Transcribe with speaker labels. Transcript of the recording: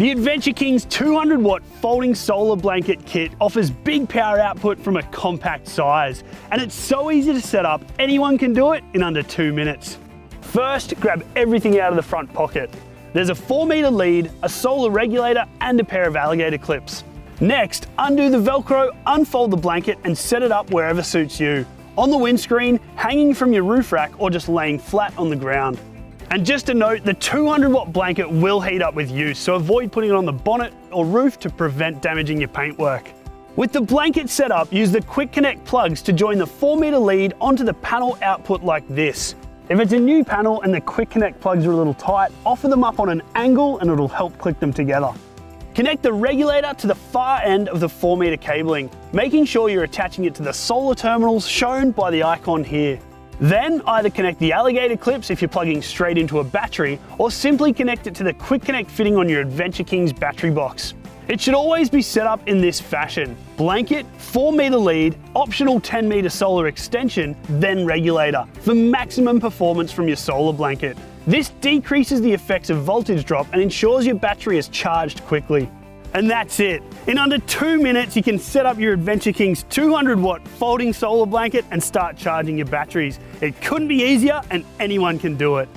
Speaker 1: The Adventure King's 200 watt folding solar blanket kit offers big power output from a compact size, and it's so easy to set up, anyone can do it in under 2 minutes. First, grab everything out of the front pocket. There's a 4-meter lead, a solar regulator, and a pair of alligator clips. Next, undo the Velcro, unfold the blanket, and set it up wherever suits you. On the windscreen, hanging from your roof rack, or just laying flat on the ground. And just a note, the 200 watt blanket will heat up with use, so avoid putting it on the bonnet or roof to prevent damaging your paintwork. With the blanket set up, use the quick connect plugs to join the 4-meter lead onto the panel output like this. If it's a new panel and the quick connect plugs are a little tight, offer them up on an angle and it'll help click them together. Connect the regulator to the far end of the 4-meter cabling, making sure you're attaching it to the solar terminals shown by the icon here. Then either connect the alligator clips if you're plugging straight into a battery, or simply connect it to the quick connect fitting on your Adventure King's battery box. It should always be set up in this fashion: blanket, 4-meter lead, optional 10-meter solar extension, then regulator, for maximum performance from your solar blanket. This decreases the effects of voltage drop and ensures your battery is charged quickly. And that's it. In under 2 minutes, you can set up your Adventure King's 200 watt folding solar blanket and start charging your batteries. It couldn't be easier, and anyone can do it.